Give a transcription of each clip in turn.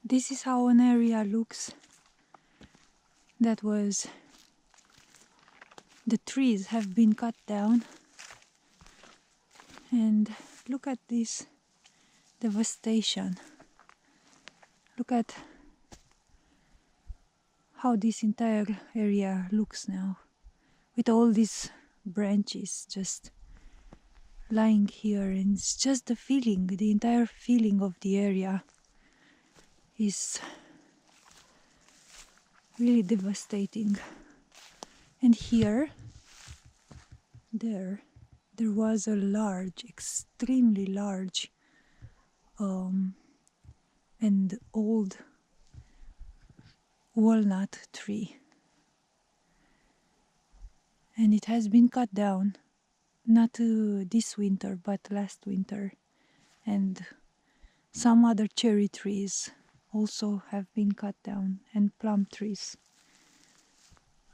This is how an area looks. That was, the trees have been cut down, and look at this devastation. Look at how this entire area looks now, with all these branches just lying here, and it's just the feeling, the entire feeling of the area is really devastating. And here, there was a large, extremely large and old walnut tree, and it has been cut down, not this winter but last winter, and some other cherry trees also have been cut down, and plum trees.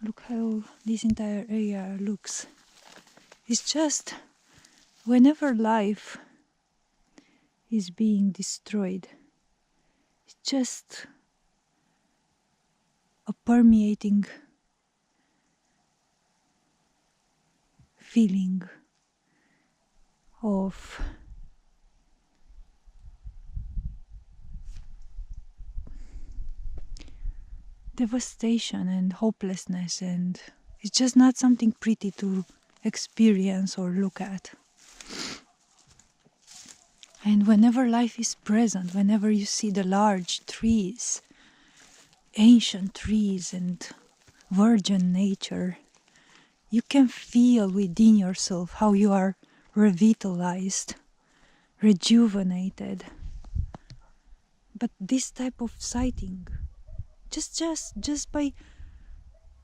Look how this entire area looks. It's just, whenever life is being destroyed, it's just a permeating feeling of devastation and hopelessness, and it's just not something pretty to experience or look at. And whenever life is present, whenever you see the large trees, ancient trees and virgin nature, you can feel within yourself how you are revitalized, rejuvenated. But this type of sighting, just by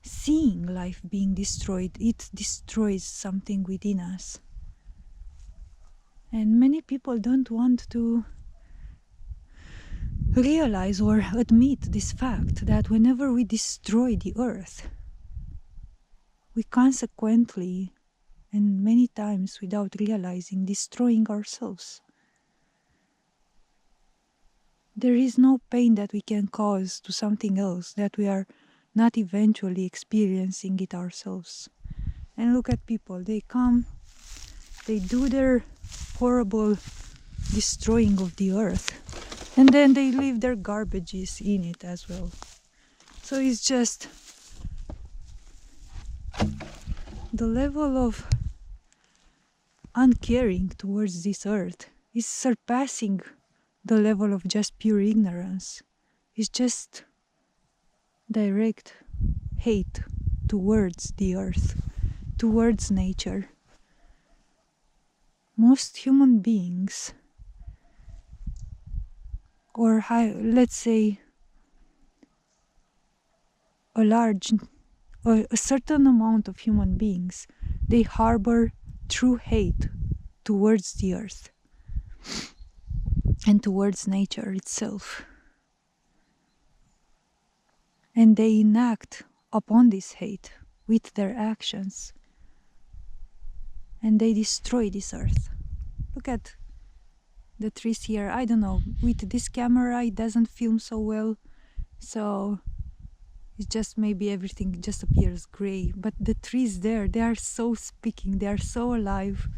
seeing life being destroyed, it destroys something within us. And many people don't want to realize or admit this fact that whenever we destroy the earth, we consequently, and many times without realizing, destroying ourselves. There is no pain that we can cause to something else that we are not eventually experiencing it ourselves. And look at people, they come, they do their horrible destroying of the earth, and then they leave their garbages in it as well. So it's just the level of uncaring towards this earth is surpassing the level of just pure ignorance. It's just direct hate towards the earth, towards nature. Most human beings, or let's say a certain amount of human beings, they harbor true hate towards the earth and towards nature itself. And they enact upon this hate with their actions, and they destroy this earth. Look at the trees here. I don't know, with this camera it doesn't film so well, so it's just maybe everything just appears gray, but the trees there, they are so speaking, they are so alive.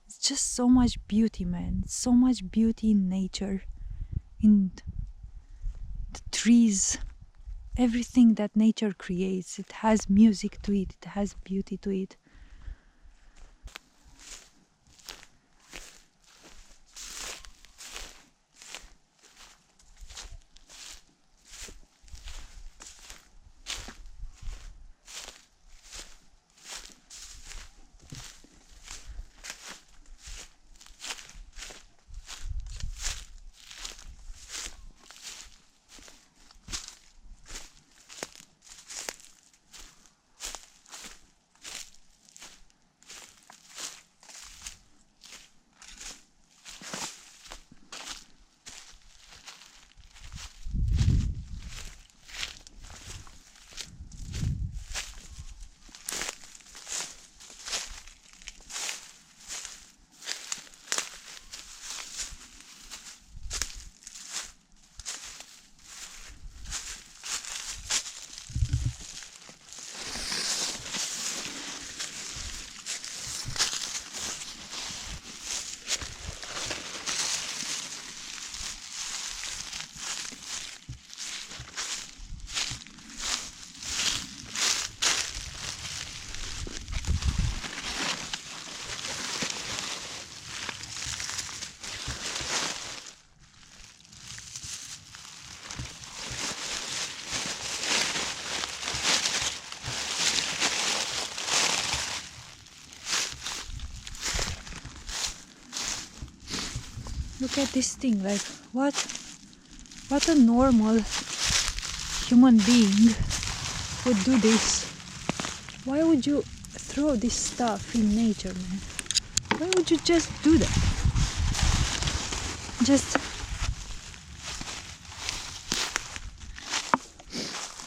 It's just so much beauty, man. So much beauty in nature, in the trees, everything that nature creates. It has music to it, it has beauty to it. look at this thing, like what a normal human being would do this. Why would you throw this stuff in nature, man? Why would you just do that? Just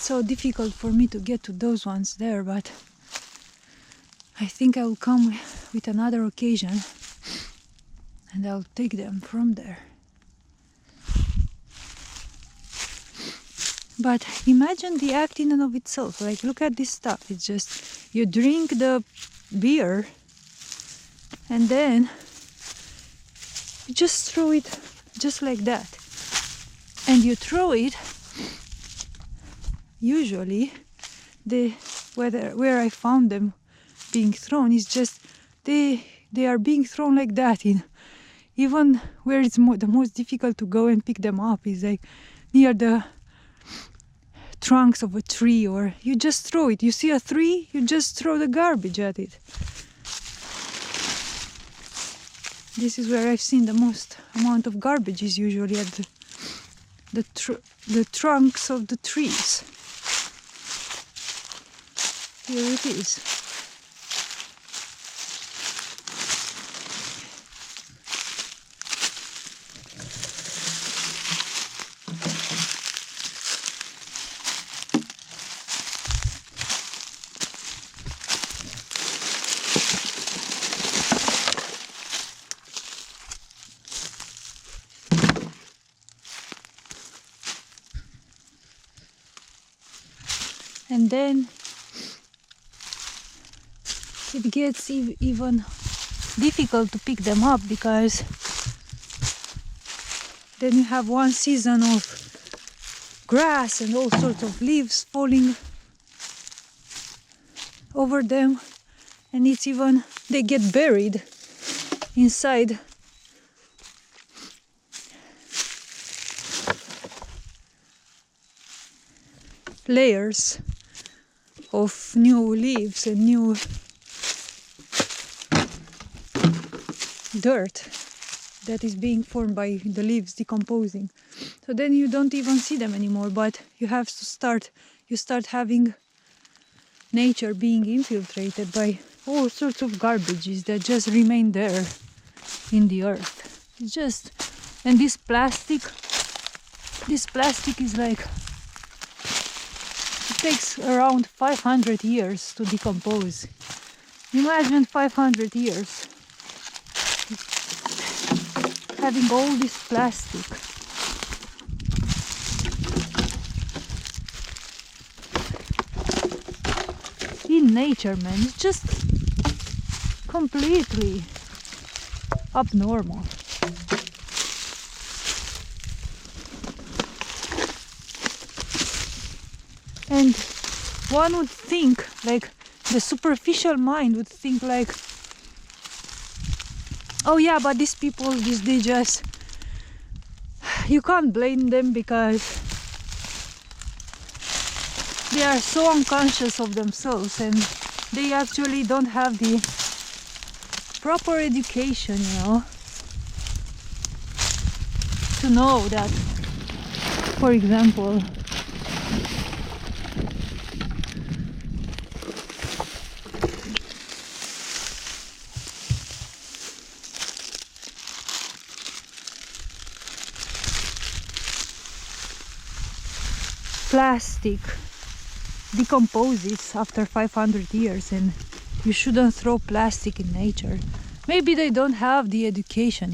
so difficult for me to get to those ones there, but I think I will come with another occasion and I'll take them from there. But imagine the act in and of itself. Like, look at this stuff. It's just, you drink the beer and then you just throw it just like that. And you throw it, usually, where I found them being thrown is just, they are being thrown like that. Even where it's the most difficult to go and pick them up is like near the trunks of a tree, or you just throw it. You see a tree, you just throw the garbage at it. This is where I've seen the most amount of garbage, is usually at the trunks of the trees. Here it is. And then it gets even difficult to pick them up, because then you have one season of grass and all sorts of leaves falling over them, and it's even, they get buried inside layers of new leaves and new dirt that is being formed by the leaves decomposing. So then you don't even see them anymore, but you start having nature being infiltrated by all sorts of garbages that just remain there in the earth. It's just, and this plastic is like, it takes around 500 years to decompose. Imagine 500 years having all this plastic. In nature, man, it's just completely abnormal. And one would think, like, the superficial mind would think like, oh yeah, but these people, they just, you can't blame them because they are so unconscious of themselves and they actually don't have the proper education, to know that, for example, plastic decomposes after 500 years, and you shouldn't throw plastic in nature. Maybe they don't have the education,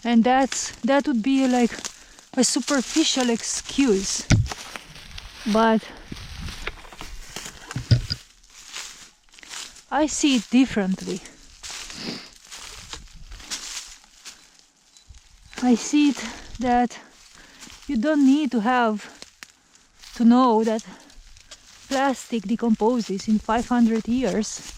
and that would be like a superficial excuse. But I see it differently. I see it that you don't need to know that plastic decomposes in 500 years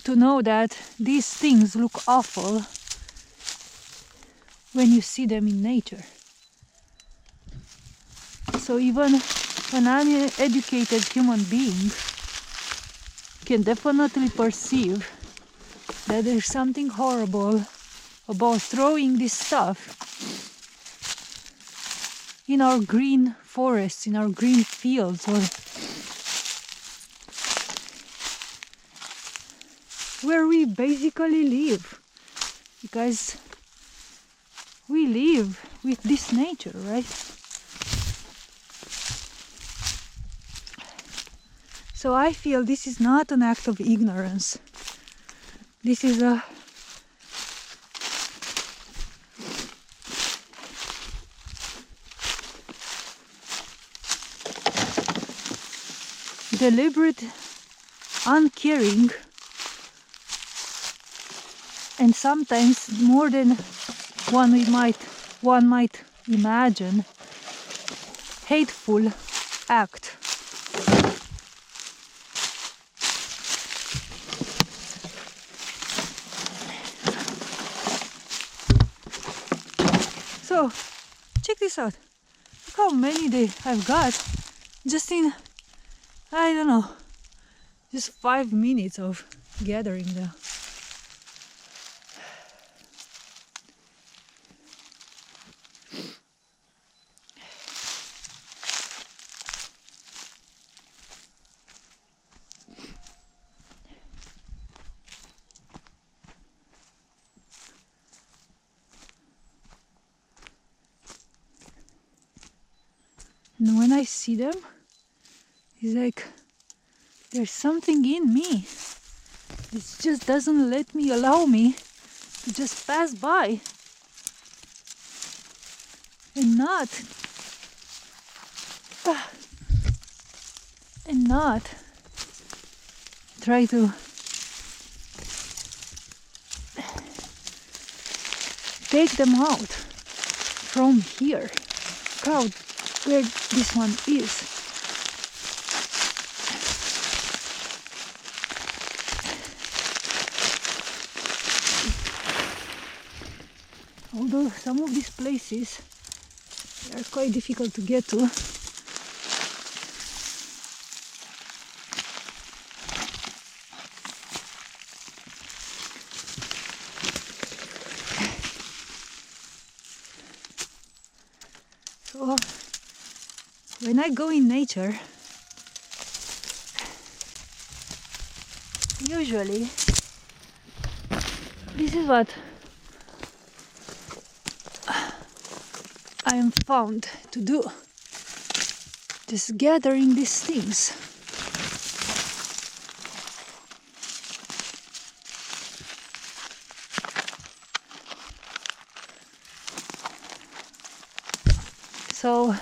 to know that these things look awful when you see them in nature. So even an uneducated human being can definitely perceive that there's something horrible about throwing this stuff in our green forests, in our green fields, or where we basically live, because we live with this nature, right? So I feel this is not an act of ignorance. This is a deliberate uncaring, and sometimes more than one might imagine, hateful act. So check this out. Look how many I've got just in, I don't know, just 5 minutes of gathering them. And when I see them, it's like there's something in me. It just doesn't let me, allow me to just pass by and not try to take them out from here. Look how where this one is. Although some of these places are quite difficult to get to. So when I go in nature, usually this is what I am found to do, just gathering these things. So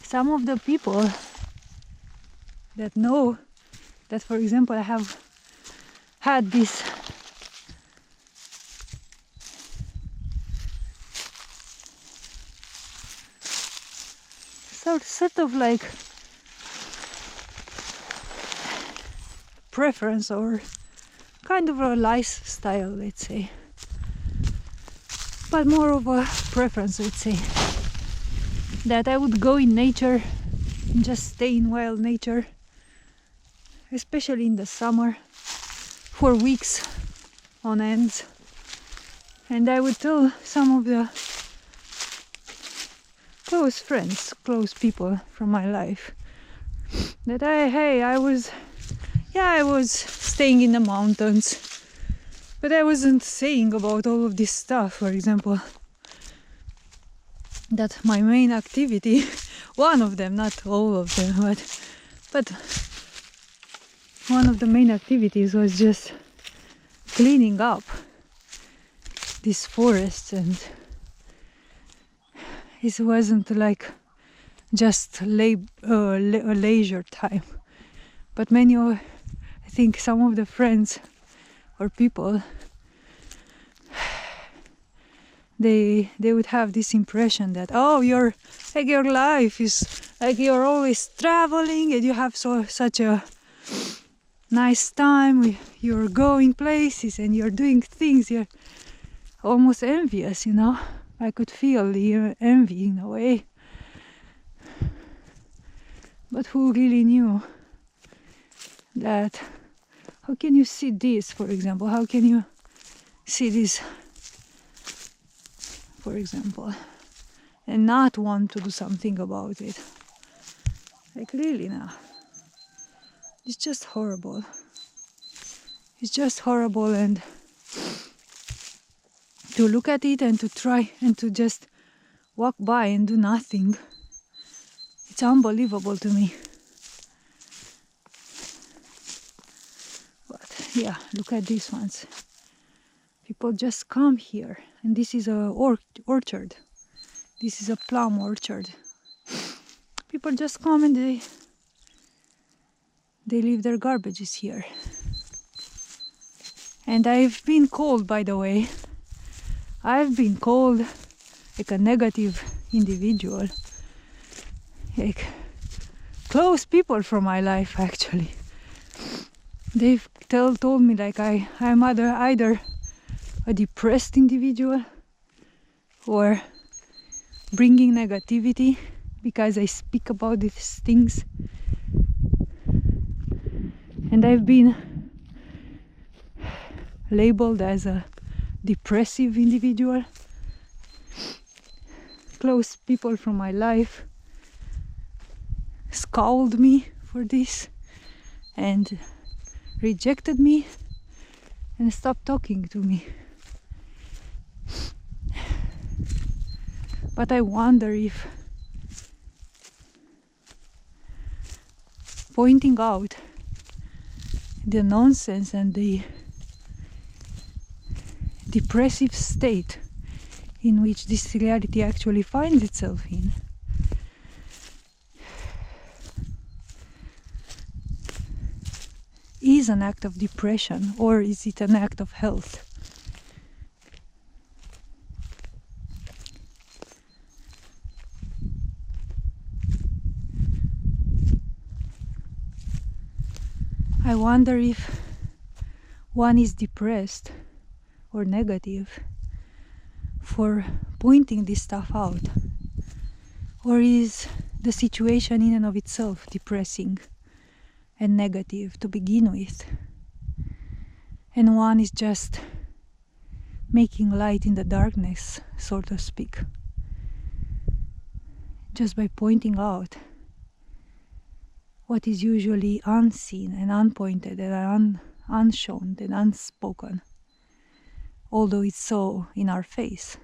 some of the people that know that, for example, I have had this sort of like preference or kind of a lifestyle, let's say, but more of a preference, let's say, that I would go in nature and just stay in wild nature, especially in the summer, for weeks on end. And I would tell some of the close friends, close people from my life, that I was staying in the mountains, but I wasn't saying about all of this stuff. For example, that my main activity, one of them, not all of them, but one of the main activities was just cleaning up these forests, and it wasn't like just a leisure time, but I think some of the friends or people, they would have this impression that, oh, your life is like you're always traveling and you have such a nice time, you're going places and you're doing things, you're almost envious, you know. I could feel the envy in a way. But who really knew that? How can you see this, for example? How can you see this, for example, and not want to do something about it? Like, really now. It's just horrible. It's just horrible, and to look at it and to try and to just walk by and do nothing, it's unbelievable to me. But yeah, look at these ones. People just come here, and this is a orchard. This is a plum orchard. People just come and they leave their garbages here. And I've been called, by the way, I've been called like a negative individual. Like close people from my life, actually. They've told me like I'm either a depressed individual or bringing negativity because I speak about these things. And I've been labeled as a depressive individual. Close people from my life scolded me for this and rejected me and stopped talking to me. But I wonder if pointing out the nonsense and the depressive state in which this reality actually finds itself in is an act of depression, or is it an act of health? I wonder if one is depressed or negative for pointing this stuff out, or is the situation in and of itself depressing and negative to begin with, and one is just making light in the darkness, so to speak, just by pointing out what is usually unseen and unpointed and unshown and unspoken, although it's so in our face.